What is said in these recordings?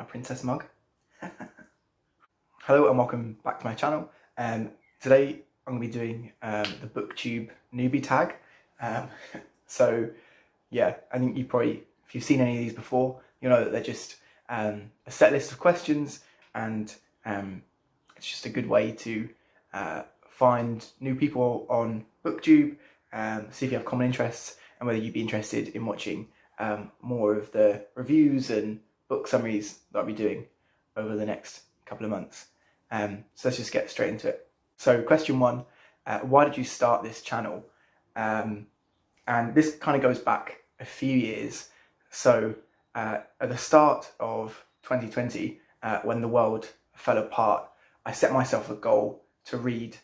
princess mug. Hello and welcome back to my channel. Today I'm going to be doing the Booktube Newbie Tag. So yeah, I think if you've seen any of these before, you know that they're just a set list of questions, and it's just a good way to find new people on Booktube, see if you have common interests, and whether you'd be interested in watching more of the reviews and book summaries that I'll be doing over the next couple of months. So let's just get straight into it. So question one, why did you start this channel? And this kind of goes back a few years. So at the start of 2020, when the world fell apart, I set myself a goal to read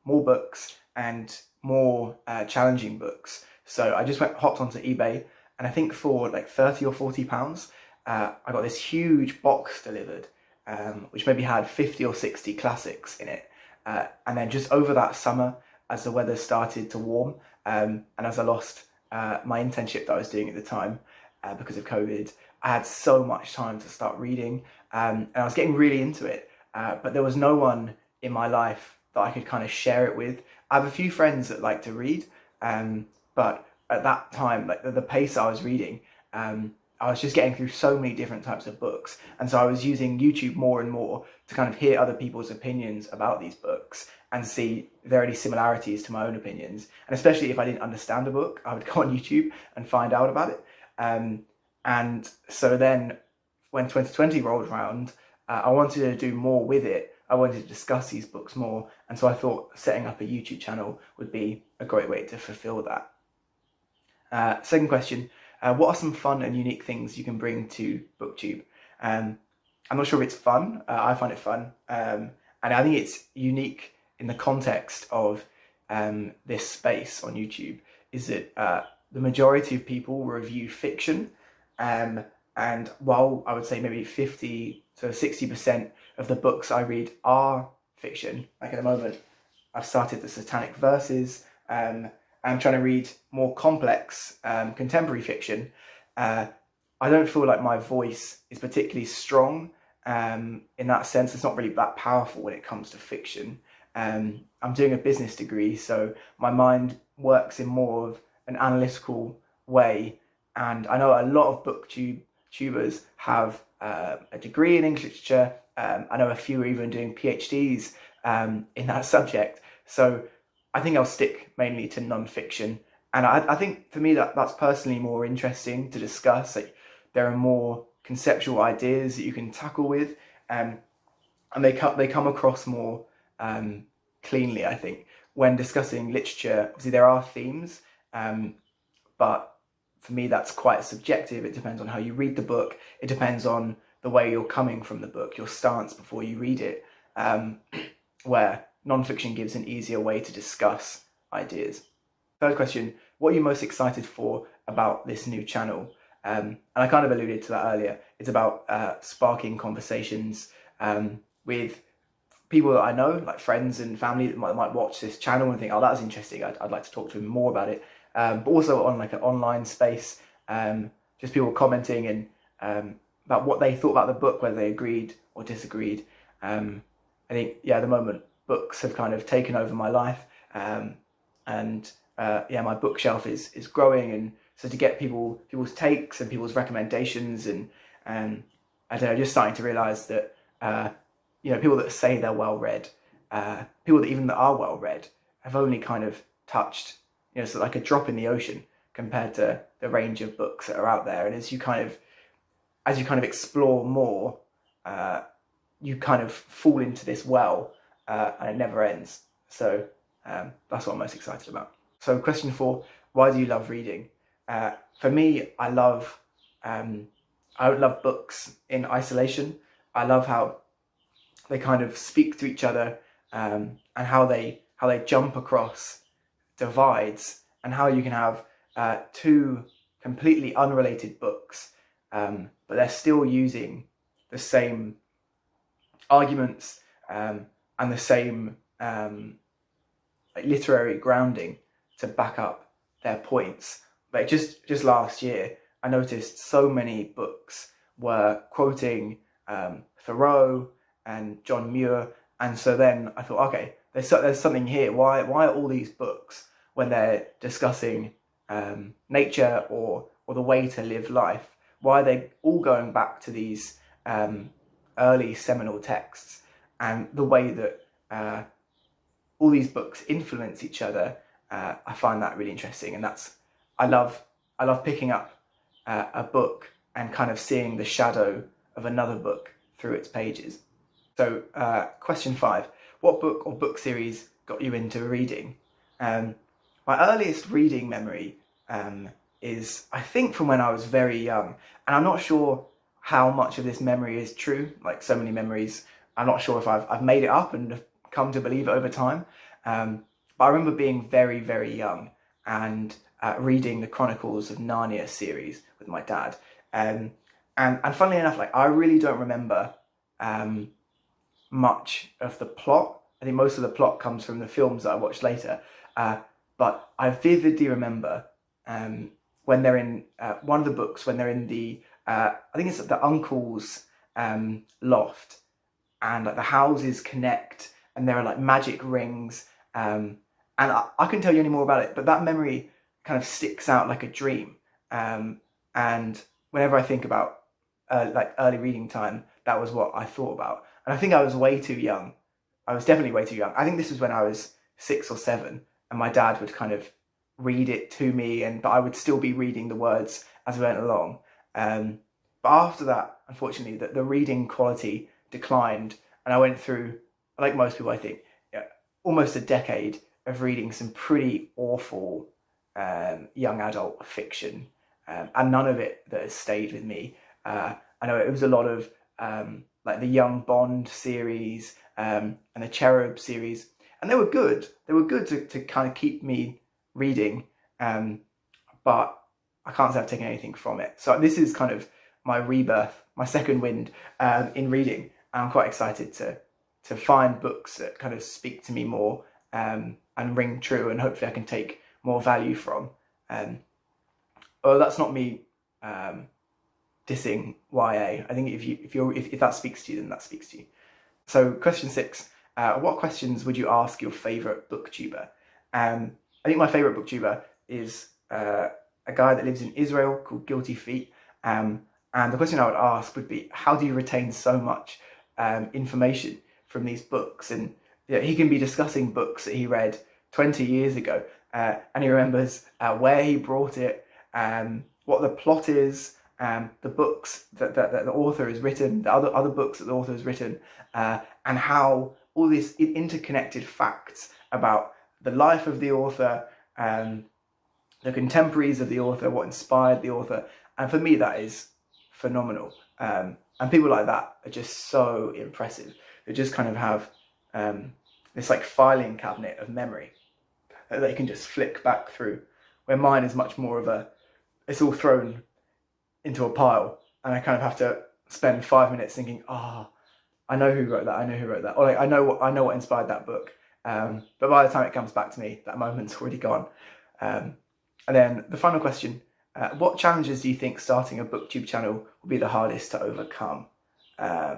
more books and more challenging books. So I just hopped onto eBay, and I think for like £30 or £40, I got this huge box delivered, which maybe had 50 or 60 classics in it. And then just over that summer, as the weather started to warm, and as I lost my internship that I was doing at the time because of COVID, I had so much time to start reading, and I was getting really into it. But there was no one in my life that I could kind of share it with. I have a few friends that like to read, but at that time, like the pace I was reading, I was just getting through so many different types of books. And so I was using YouTube more and more to kind of hear other people's opinions about these books and see if there are any similarities to my own opinions. And especially if I didn't understand a book, I would go on YouTube and find out about it. And so then when 2020 rolled around, I wanted to do more with it. I wanted to discuss these books more. And so I thought setting up a YouTube channel would be a great way to fulfill that. Second question, what are some fun and unique things you can bring to Booktube? I'm not sure if it's fun. I find it fun. And I think it's unique in the context of this space on YouTube, is that the majority of people review fiction. And while I would say maybe 50 to 60% of the books I read are fiction, like at the moment, I've started the Satanic Verses, I'm trying to read more complex contemporary fiction. I don't feel like my voice is particularly strong in that sense. It's not really that powerful when it comes to fiction. I'm doing a business degree, so my mind works in more of an analytical way. And I know a lot of booktubers have a degree in English literature. I know a few are even doing PhDs in that subject. So I think I'll stick mainly to non-fiction. And I think for me that's personally more interesting to discuss. Like, there are more conceptual ideas that you can tackle with, and they come across more cleanly, I think. When discussing literature, obviously there are themes, but for me that's quite subjective. It depends on how you read the book. It depends on the way you're coming from the book, your stance before you read it, where non-fiction gives an easier way to discuss ideas. Third question, what are you most excited for about this new channel? And I kind of alluded to that earlier. It's about sparking conversations with people that I know, like friends and family that might watch this channel and think, oh, that's interesting, I'd like to talk to them more about it. But also on like an online space, just people commenting and about what they thought about the book, whether they agreed or disagreed. I think, yeah, at the moment, books have kind of taken over my life, and my bookshelf is growing, and so to get people's takes and people's recommendations, and I don't know, just starting to realise that people that say they're well read, people that are well read, have only kind of touched, so like a drop in the ocean compared to the range of books that are out there. And as you kind of explore more, you kind of fall into this well. And it never ends. So that's what I'm most excited about. So question 4, why do you love reading? For me, I love books in isolation. I love how they kind of speak to each other, and how they jump across divides, and how you can have two completely unrelated books, but they're still using the same arguments, and the same literary grounding to back up their points. Like just last year, I noticed so many books were quoting Thoreau and John Muir, and so then I thought, okay, there's something here. Why are all these books, when they're discussing nature or the way to live life, why are they all going back to these early seminal texts, and the way that all these books influence each other? I find that really interesting, and I love picking up a book and kind of seeing the shadow of another book through its pages. So question 5, what book or book series got you into reading? My earliest reading memory is, I think, from when I was very young, and I'm not sure how much of this memory is true. Like so many memories, I'm not sure if I've made it up and come to believe it over time. But I remember being very, very young and reading the Chronicles of Narnia series with my dad. And funnily enough, like, I really don't remember much of the plot. I think most of the plot comes from the films that I watched later. But I vividly remember when they're in one of the books, when they're in the, I think it's the uncle's loft, and like the houses connect and there are like magic rings. And I couldn't tell you any more about it, but that memory kind of sticks out like a dream. And whenever I think about like early reading time, that was what I thought about. And I think I was way too young. I was definitely way too young. I think this was when I was 6 or 7, and my dad would kind of read it to me, but I would still be reading the words as I went along. But after that, unfortunately, the reading quality declined, and I went through, like most people, I think, almost a decade of reading some pretty awful young adult fiction, and none of it that has stayed with me. I know it was a lot of like the Young Bond series and the Cherub series, and they were good. They were good to kind of keep me reading, but I can't say I've taken anything from it. So this is kind of my rebirth, my second wind in reading. I'm quite excited to find books that kind of speak to me more and ring true, and hopefully I can take more value from. That's not me dissing YA. I think if that speaks to you, then that speaks to you. So question 6, what questions would you ask your favourite booktuber? I think my favourite booktuber is a guy that lives in Israel called Guilty Feet. And the question I would ask would be, how do you retain so much information from these books? And he can be discussing books that he read 20 years ago, and he remembers where he brought it, what the plot is, the books that the author has written, the other books that the author has written, and how all these interconnected facts about the life of the author, the contemporaries of the author, what inspired the author. And for me, that is phenomenal. And people like that are just so impressive. They just kind of have this like filing cabinet of memory that they can just flick back through, where mine is much more of it's all thrown into a pile, and I kind of have to spend 5 minutes thinking, I know who wrote that, or like I know what inspired that book, but by the time it comes back to me, that moment's already gone. And then the final question, what challenges do you think starting a booktube channel will be the hardest to overcome? I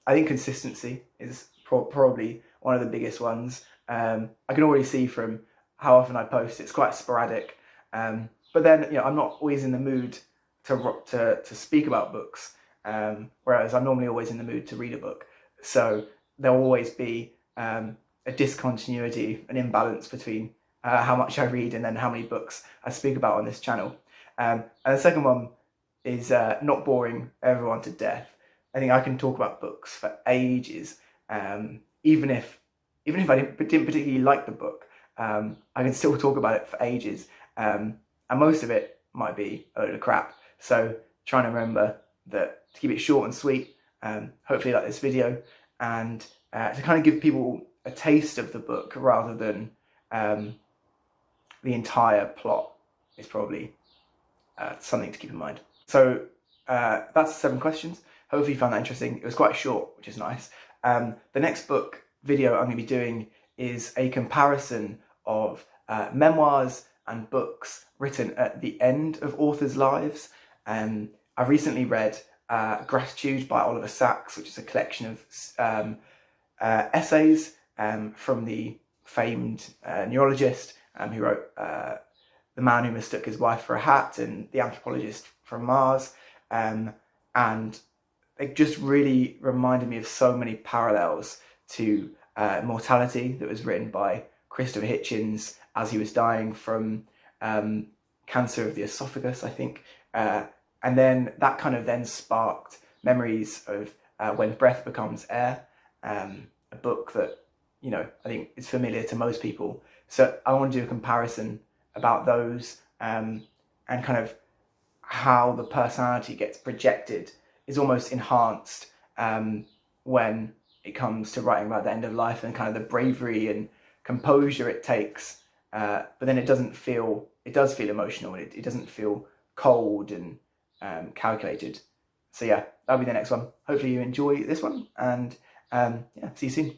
think consistency is probably one of the biggest ones. I can already see from how often I post, it's quite sporadic, but then I'm not always in the mood to speak about books, whereas I'm normally always in the mood to read a book. So there'll always be a discontinuity, an imbalance between how much I read and then how many books I speak about on this channel. And the second one is not boring everyone to death. I think I can talk about books for ages, even if I didn't particularly like the book, I can still talk about it for ages, and most of it might be a load of crap. So trying to remember that to keep it short and sweet, hopefully like this video, and to kind of give people a taste of the book rather than the entire plot is probably something to keep in mind. So that's 7 questions. Hopefully you found that interesting. It was quite short, which is nice. The next book video I'm going to be doing is a comparison of memoirs and books written at the end of authors' lives. I recently read Gratitude by Oliver Sacks, which is a collection of essays from the famed neurologist who wrote The Man Who Mistook His Wife for a Hat and The Anthropologist from Mars. And it just really reminded me of so many parallels to Mortality, that was written by Christopher Hitchens as he was dying from cancer of the esophagus, I think. And then that kind of then sparked memories of When Breath Becomes Air, a book that, you know, I think is familiar to most people. So I want to do a comparison about those and kind of how the personality gets projected is almost enhanced when it comes to writing about the end of life, and kind of the bravery and composure it takes. But then it does feel emotional, and it doesn't feel cold and calculated. So yeah, that'll be the next one. Hopefully you enjoy this one, and yeah, see you soon.